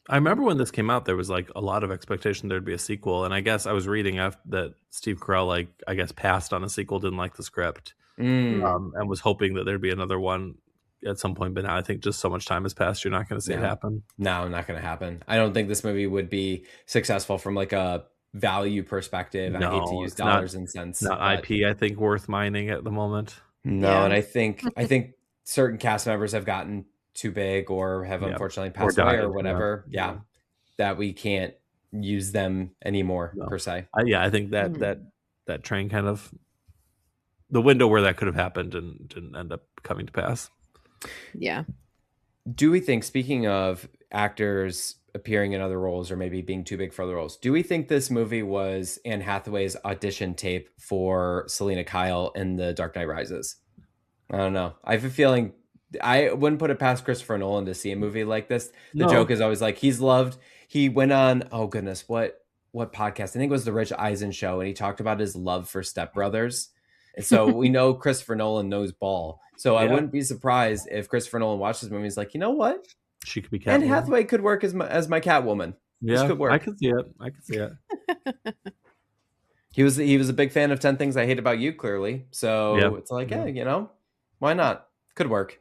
I remember when this came out, there was like a lot of expectation there'd be a sequel. And I guess I was reading that Steve Carell, like, I guess passed on a sequel, didn't like the script, and was hoping that there'd be another one at some point. But now I think just so much time has passed, you're not going to see it happen. No, not going to happen. I don't think this movie would be successful from like a value perspective. I hate to use dollars and cents. Not IP, I think, worth mining at the moment. No, and I think certain cast members have gotten too big or have unfortunately passed away or whatever. Yeah, that we can't use them anymore per se. I think that train kind of, the window where that could have happened and didn't end up coming to pass. Yeah. Do we think, speaking of actors appearing in other roles or maybe being too big for other roles, do we think this movie was Anne Hathaway's audition tape for Selena Kyle in The Dark Knight Rises? I don't know. I have a feeling I wouldn't put it past Christopher Nolan to see a movie like this. The joke is always like, he's loved. He went on, oh goodness, what podcast? I think it was the Rich Eisen show, and he talked about his love for Step Brothers. And so we know Christopher Nolan knows ball. So I wouldn't be surprised if Christopher Nolan watched this movie and he's like, you know what? She could be Anne Catwoman. Hathaway could work as my Catwoman. This Yeah, could work. I could see it. He was a big fan of 10 Things I Hate About You, clearly. So it's like, yeah, why not? Could work.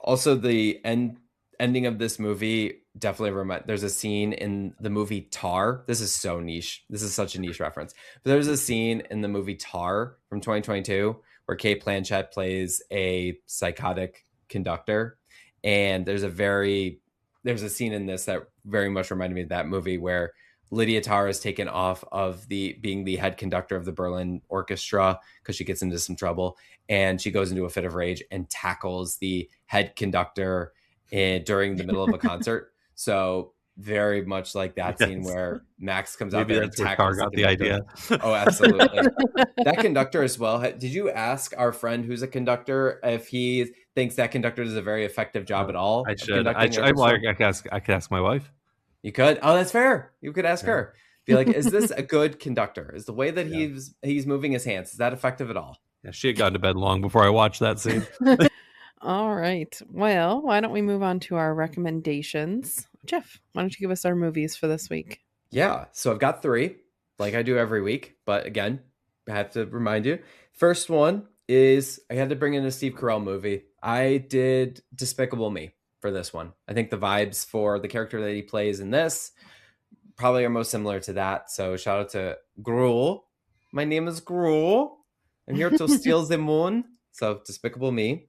Also, the ending of this movie definitely there's a scene in the movie Tar. This is so niche. This is such a niche reference. But there's a scene in the movie Tar from 2022 where Kate Blanchett plays a psychotic conductor. And there's a scene in this that very much reminded me of that movie where Lydia Tarr is taken off of being the head conductor of the Berlin Orchestra because she gets into some trouble, and she goes into a fit of rage and tackles the head conductor during the middle of a concert. So very much like that scene where Max comes out there and tackles the idea. Oh, absolutely. That conductor as well. Did you ask our friend who's a conductor if he thinks that conductor does a very effective job at all? I should. I could ask my wife. You could. Oh, that's fair. You could ask her. Be like, is this a good conductor? Is the way that he's moving his hands, is that effective at all? Yeah, she had gone to bed long before I watched that scene. All right. Well, why don't we move on to our recommendations? Geoff, why don't you give us our movies for this week? Yeah. So I've got 3, like I do every week. But again, I have to remind you. First one is I had to bring in a Steve Carell movie. I did Despicable Me for this one. I think the vibes for the character that he plays in this probably are most similar to that. So shout out to Gruel. My name is Gruel. I'm here to steal the moon. So Despicable Me.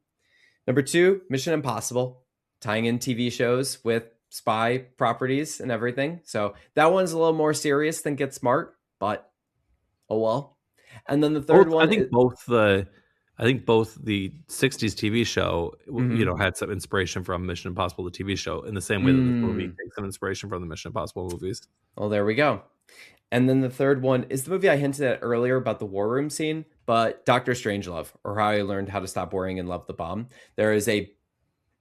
Number 2, Mission Impossible, tying in TV shows with spy properties and everything. So that one's a little more serious than Get Smart, but oh well. And then the third one, I think both the 60s TV show, had some inspiration from Mission Impossible, the TV show, in the same way that this movie takes some inspiration from the Mission Impossible movies. Well, there we go. And then the third one is the movie I hinted at earlier about the war room scene, but Dr. Strangelove, or How I Learned How to Stop Worrying and Love the Bomb. There is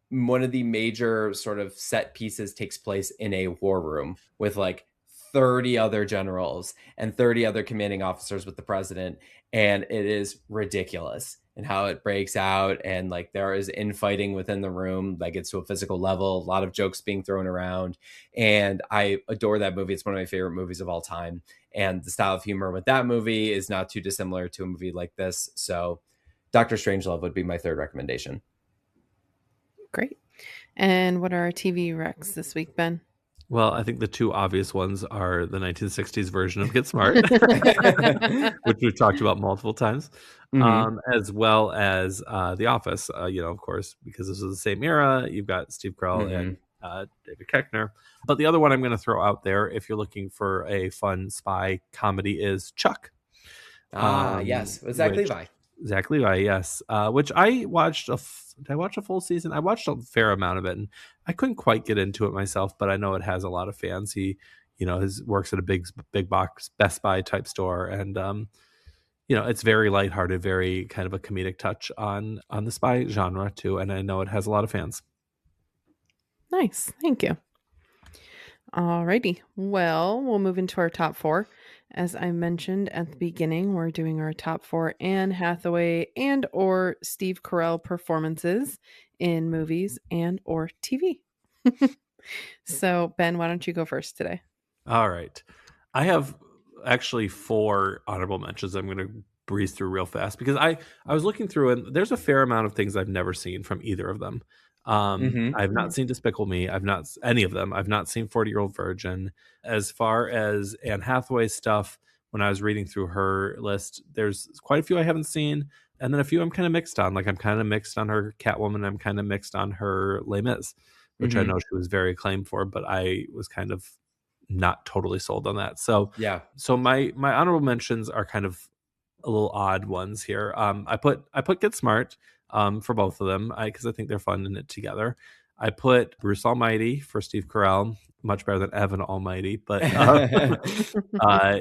one of the major sort of set pieces takes place in a war room with like 30 other generals and 30 other commanding officers with the president. And it is ridiculous and how it breaks out. And like there is infighting within the room that gets to a physical level, a lot of jokes being thrown around. And I adore that movie. It's one of my favorite movies of all time. And the style of humor with that movie is not too dissimilar to a movie like this. So Dr. Strangelove would be my third recommendation. Great. And what are our TV recs this week, Ben? Well, I think the 2 obvious ones are the 1960s version of Get Smart, which we've talked about multiple times, as well as The Office, of course, because this is the same era. You've got Steve Carell and David Koechner. But the other one I'm going to throw out there, if you're looking for a fun spy comedy, is Chuck. Yes. Zach Levi. Zach Levi, yes. Which I watched did I watch a full season? I watched a fair amount of it, and I couldn't quite get into it myself, but I know it has a lot of fans. He, works at a big box Best Buy type store, and it's very lighthearted, very kind of a comedic touch on the spy genre too, and I know it has a lot of fans. Nice, thank you. Alrighty, well, we'll move into our top 4. As I mentioned at the beginning, we're doing our top 4 Anne Hathaway and or Steve Carell performances in movies and or TV. So, Ben, why don't you go first today? All right. I have actually 4 honorable mentions I'm going to breeze through real fast because I was looking through and there's a fair amount of things I've never seen from either of them. I've not seen Despicable Me. I've not any of them. I've not seen 40-Year-Old Virgin. As far as Anne Hathaway stuff, when I was reading through her list, there's quite a few I haven't seen, and then a few I'm kind of mixed on. Like I'm kind of mixed on her Catwoman. I'm kind of mixed on her Les Mis, which I know she was very acclaimed for, but I was kind of not totally sold on that. So yeah. So my honorable mentions are kind of a little odd ones here. I put Get Smart. For both of them, because I think they're fun in it together. I put Bruce Almighty for Steve Carell, much better than Evan Almighty, but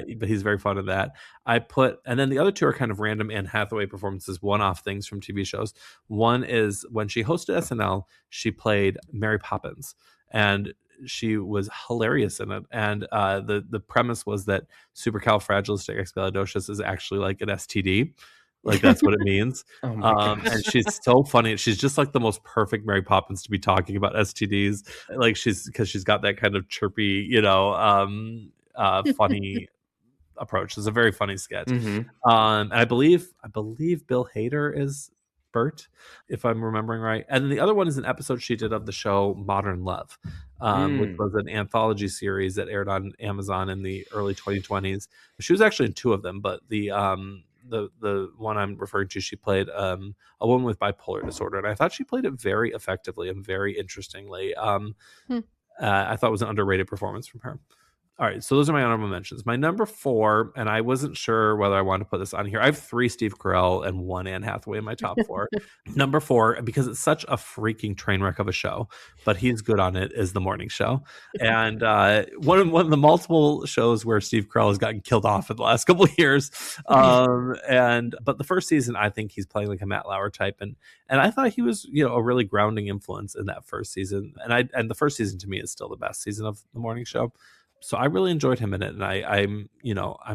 he's very fun in that. And then the other 2 are kind of random Anne Hathaway performances, one-off things from TV shows. One is when she hosted SNL, she played Mary Poppins, and she was hilarious in it. And the premise was that supercalifragilisticexpialidocious is actually like an STD. Like that's what it means. Oh my gosh. And she's so funny. She's just like the most perfect Mary Poppins to be talking about STDs. Like because she's got that kind of chirpy, funny approach. It's a very funny sketch. Mhm. And I believe Bill Hader is Bert, if I'm remembering right. And the other one is an episode she did of the show Modern Love, which was an anthology series that aired on Amazon in the early 2020s. She was actually in two of them, but the one I'm referring to, she played a woman with bipolar disorder, and I thought she played it very effectively and very interestingly. I thought it was an underrated performance from her. All right, so those are my honorable mentions. My number 4, and I wasn't sure whether I wanted to put this on here. I have 3 Steve Carell and 1 Anne Hathaway in my top 4. Number 4, because it's such a freaking train wreck of a show, but he's good on it, is The Morning Show. And one of the multiple shows where Steve Carell has gotten killed off in the last couple of years. But the first season, I think he's playing like a Matt Lauer type, and I thought he was, a really grounding influence in that first season. And the first season to me is still the best season of The Morning Show. So I really enjoyed him in it, and I'm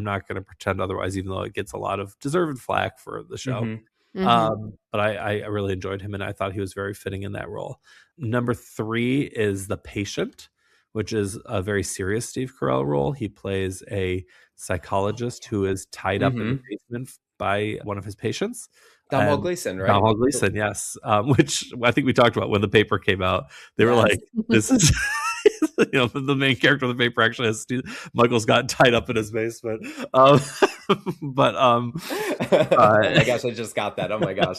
not going to pretend otherwise, even though it gets a lot of deserved flack for the show. But I really enjoyed him, and I thought he was very fitting in that role. Number 3 is The Patient, which is a very serious Steve Carell role. He plays a psychologist who is tied up in the basement by one of his patients. Domhnall Gleeson, right? Domhnall Gleeson, yes. Which I think we talked about when the paper came out. They were like, this is... the main character of the paper actually has Michael's got tied up in his basement. Oh my gosh, I just got that. Oh my gosh.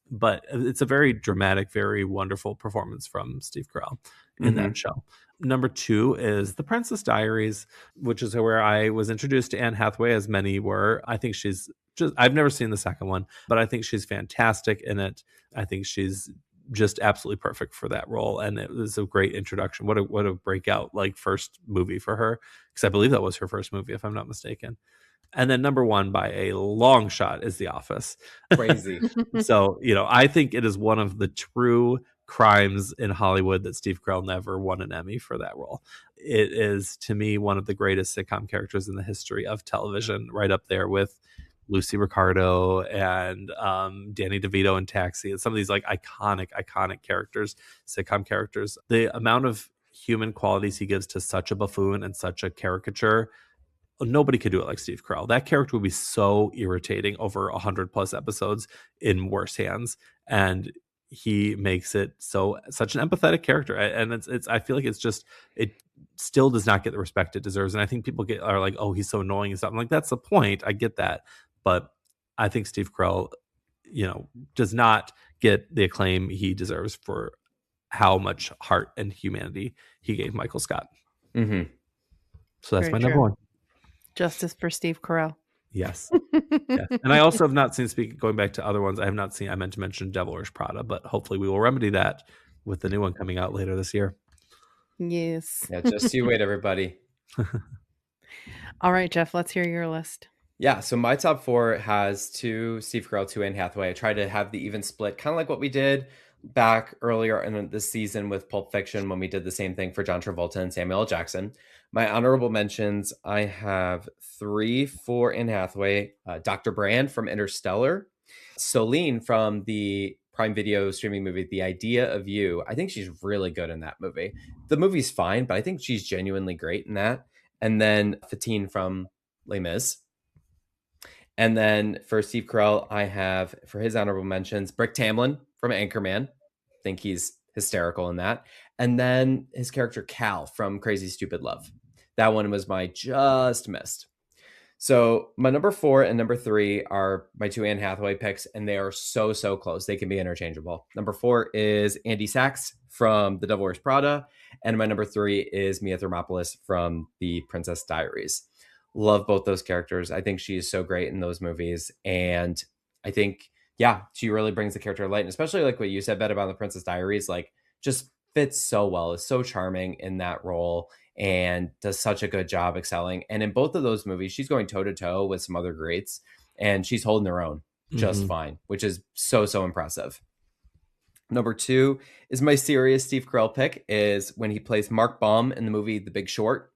But it's a very dramatic, very wonderful performance from Steve Carell in that show. Number 2 is The Princess Diaries, which is where I was introduced to Anne Hathaway, as many were. I think she's I've never seen the second one, but I think she's fantastic in it. I think she's just absolutely perfect for that role, and it was a great introduction. What a breakout first movie for her, because I believe that was her first movie, if I'm not mistaken. And then number 1 by a long shot is The Office. Crazy. So I think it is one of the true crimes in Hollywood that Steve Carell never won an Emmy for that role. It is, to me, one of the greatest sitcom characters in the history of television, right up there with Lucy Ricardo and Danny DeVito in Taxi, and some of these iconic characters, sitcom characters. The amount of human qualities he gives to such a buffoon and such a caricature, nobody could do it like Steve Carell. That character would be so irritating over 100+ episodes in worse hands, and he makes it such an empathetic character. And it's I feel like it still does not get the respect it deserves. And I think people are like, oh, he's so annoying and stuff. I'm like, that's the point. I get that. But I think Steve Carell, does not get the acclaim he deserves for how much heart and humanity he gave Michael Scott. So that's my number 1. Justice for Steve Carell. Yes. Yes. And I also have not seen, going back to other ones, I meant to mention Devil Wears Prada, but hopefully we will remedy that with the new one coming out later this year. Yes. Yeah, just you wait, everybody. All right, Geoff, let's hear your list. Yeah, so my top 4 has 2 Steve Carell, 2 Anne Hathaway. I tried to have the even split, kind of like what we did back earlier in this season with Pulp Fiction, when we did the same thing for John Travolta and Samuel L. Jackson. My honorable mentions, I have 3 for Anne Hathaway. Dr. Brand from Interstellar. Solene from the Prime Video streaming movie, The Idea of You. I think she's really good in that movie. The movie's fine, but I think she's genuinely great in that. And then Fatine from Les Mis. And then for Steve Carell, I have, for his honorable mentions, Brick Tamlin from Anchorman. I think he's hysterical in that. And then his character Cal from Crazy Stupid Love. That one was my just missed. So my number 4 and number 3 are my 2 Anne Hathaway picks, and they are so close. They can be interchangeable. Number 4 is Andy Sachs from The Devil Wears Prada. And my number 3 is Mia Thermopolis from The Princess Diaries. Love both those characters. I think she is so great in those movies. And I think, she really brings the character to light. And especially like what you said, Bet, about The Princess Diaries, just fits so well, is so charming in that role and does such a good job excelling. And in both of those movies, she's going toe to toe with some other greats, and she's holding her own just fine, which is so impressive. Number 2 is my serious Steve Carell pick, is when he plays Mark Baum in the movie The Big Short.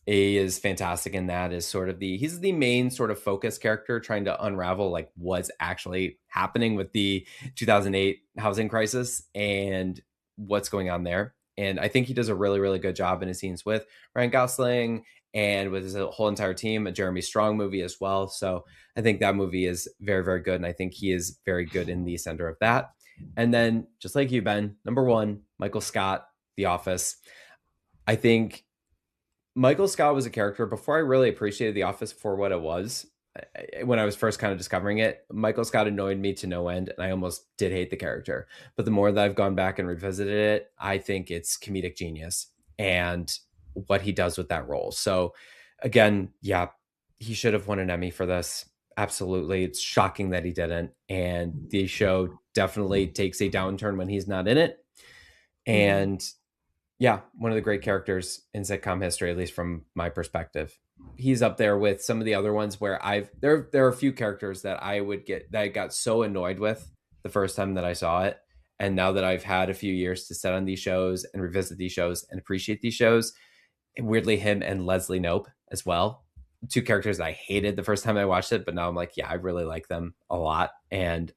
He is fantastic in that. Is sort of he's the main sort of focus character trying to unravel like what's actually happening with the 2008 housing crisis and what's going on there. And I think he does a really, really good job in his scenes with Ryan Gosling and with his whole entire team. A Jeremy Strong movie as well. So I think that movie is very, very good. And I think he is very good in the center of that. And then just like you, Ben, number one, Michael Scott, The Office. I think Michael Scott was a character before I really appreciated The Office for what it was. When I was first kind of discovering it, Michael Scott annoyed me to no end, and I almost did hate the character. But the more that I've gone back and revisited it, I think it's comedic genius and what he does with that role. So again, yeah, he should have won an Emmy for this. Absolutely. It's shocking that he didn't. And the show definitely takes a downturn when he's not in it. And yeah, one of the great characters in sitcom history, at least from my perspective. He's up there with some of the other ones where there are a few characters that I got so annoyed with the first time that I saw it. And now that I've had a few years to sit on these shows and revisit these shows and appreciate these shows, and weirdly him and Leslie Knope as well. Two characters that I hated the first time I watched it, but now I'm like, yeah, I really like them a lot and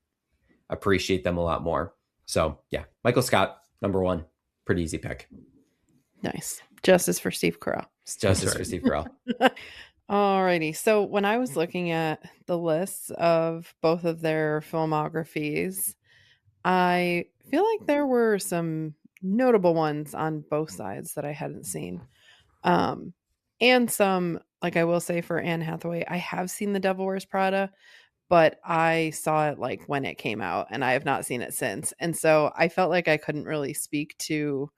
appreciate them a lot more. So yeah, Michael Scott, number one, pretty easy pick. Nice. Justice for Steve Carell. Justice for Steve Carell. Alrighty. So when I was looking at the lists of both of their filmographies, I feel like there were some notable ones on both sides that I hadn't seen. And some, like I will say for Anne Hathaway, I have seen The Devil Wears Prada, but I saw it like when it came out and I have not seen it since. And so I felt like I couldn't really speak to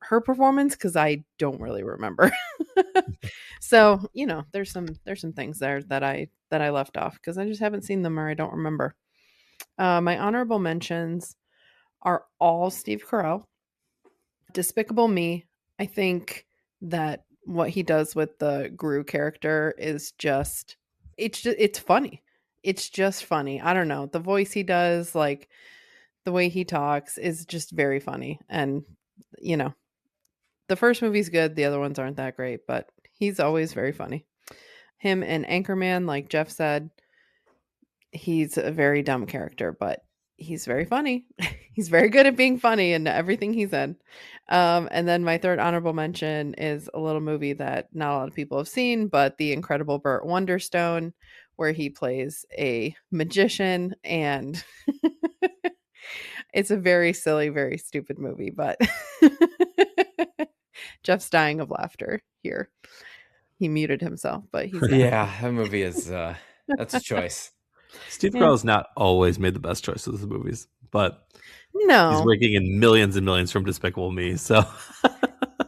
her performance because I don't really remember. So, there's some things there that I left off because I just haven't seen them or I don't remember. My honorable mentions are all Steve Carell. Despicable Me. I think that what he does with the Gru character is it's funny. It's just funny. I don't know. The voice he does, like the way he talks is just very funny. And, the first movie's good. The other ones aren't that great, but he's always very funny. Him and Anchorman, like Geoff said, he's a very dumb character, but he's very funny. He's very good at being funny in everything he's in. And then my third honorable mention is a little movie that not a lot of people have seen, but The Incredible Burt Wonderstone, where he plays a magician, and it's a very silly, very stupid movie, but Jeff's dying of laughter here. He muted himself, but he's yeah, that movie is that's a choice. Steve Carell's not always made the best choices in movies, but no, he's raking in millions and millions from Despicable Me. So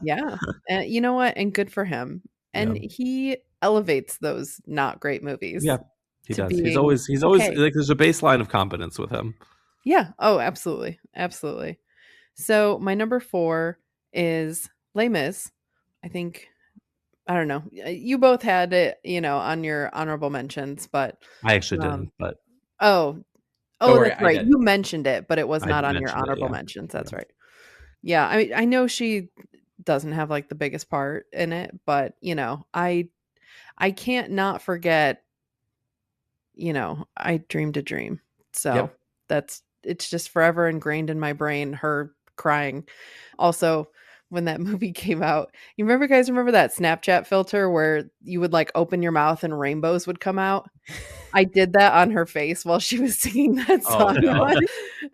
yeah, and you know what? And good for him. And he elevates those not great movies. Yeah, he does. He's always okay. Like there's a baseline of competence with him. Yeah. Oh, absolutely, absolutely. So my number 4 is Les Mis. I think. I don't know. You both had it, on your honorable mentions, but I actually didn't. But oh, that's right. You mentioned it, but it was not on your honorable mentions. That's right. Yeah, I know she doesn't have like the biggest part in it, but I can't not forget. I dreamed a dream, so it's just forever ingrained in my brain. Her crying, also. When that movie came out, you remember that Snapchat filter where you would like open your mouth and rainbows would come out? I did that on her face while she was singing that song. Oh, no.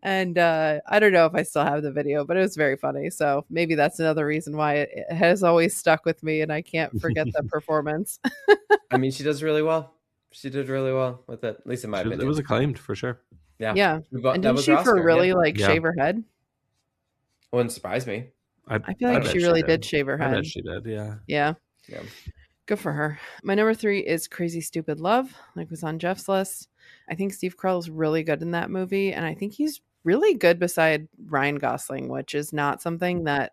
And I don't know if I still have the video, but it was very funny. So maybe that's another reason why it has always stuck with me and I can't forget that performance. I mean, she does really well. She did really well with it, at least in my opinion. It was acclaimed for sure. Yeah. Yeah. And didn't she really shave her head? Wouldn't surprise me. I feel like she really did shave her head. I bet she did, yeah. Yeah. Good for her. My number 3 is Crazy Stupid Love, like was on Jeff's list. I think Steve Carell is really good in that movie, and I think he's really good beside Ryan Gosling, which is not something that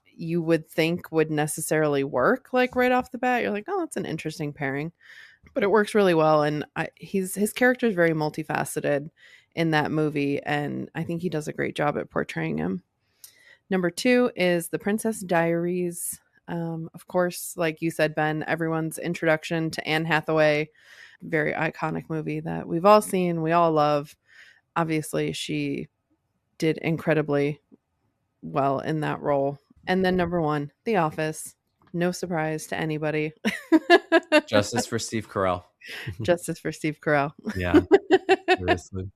you would think would necessarily work like right off the bat. You're like, oh, that's an interesting pairing. But it works really well, and his character is very multifaceted in that movie, and I think he does a great job at portraying him. Number 2 is The Princess Diaries. Of course, like you said, Ben, everyone's introduction to Anne Hathaway, very iconic movie that we've all seen, we all love. Obviously, she did incredibly well in that role. And then number 1, The Office. No surprise to anybody. Justice for Steve Carell. Justice for Steve Carell. Yeah. Seriously.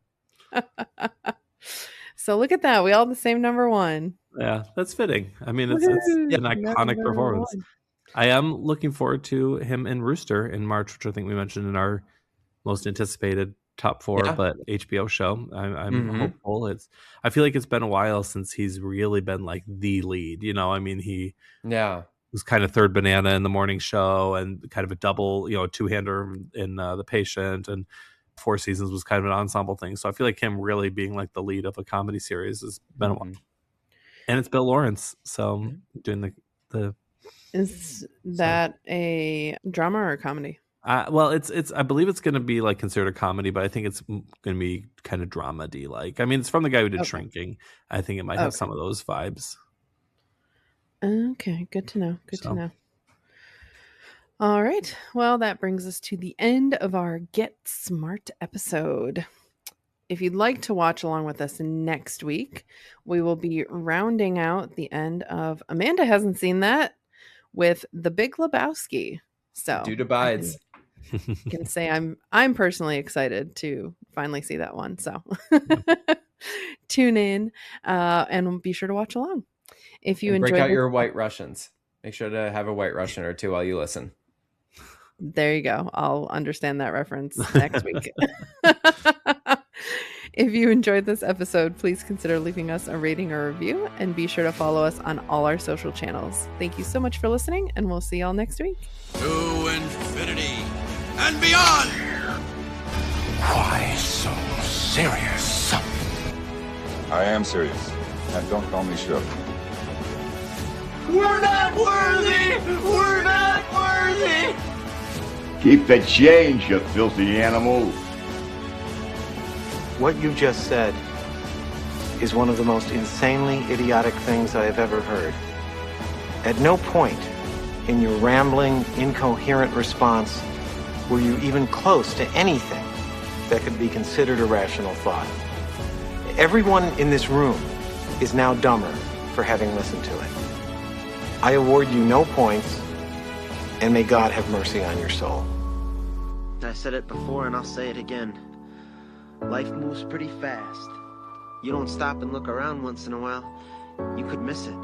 So look at that. We all have the same number 1. Yeah, that's fitting. I mean, it's an iconic performance. I am looking forward to him in Rooster in March, which I think we mentioned in our most anticipated top 4, but HBO show. I'm hopeful. I feel like it's been a while since he's really been like the lead. You know, I mean, he was kind of third banana in the morning show and kind of a double, two-hander in The Patient, and 4 Seasons was kind of an ensemble thing. So I feel like him really being like the lead of a comedy series has been a while. And it's Bill Lawrence, so doing the. Is that a drama or a comedy? Well, it's. I believe it's going to be like considered a comedy, but I think it's going to be kind of dramedy. Like, I mean, it's from the guy who did Shrinking. I think it might have some of those vibes. Okay, good to know. Good to know. All right. Well, that brings us to the end of our Get Smart episode. If you'd like to watch along with us next week, we will be rounding out the end of Amanda Hasn't Seen That with The Big Lebowski. So Dude Abides. I can say I'm personally excited to finally see that one. So tune in and be sure to watch along. If you enjoy, break out your White Russians. Make sure to have a White Russian or 2 while you listen. There you go. I'll understand that reference next week. If you enjoyed this episode, please consider leaving us a rating or review, and be sure to follow us on all our social channels. Thank you so much for listening, and we'll see y'all next week. To infinity and beyond! Why so serious? I am serious, and don't call me Shirley. We're not worthy! We're not worthy! Keep the change, you filthy animal. What you just said is one of the most insanely idiotic things I have ever heard. At no point in your rambling, incoherent response were you even close to anything that could be considered a rational thought. Everyone in this room is now dumber for having listened to it. I award you no points, and may God have mercy on your soul. I said it before, and I'll say it again. Life moves pretty fast. You don't stop and look around once in a while, you could miss it.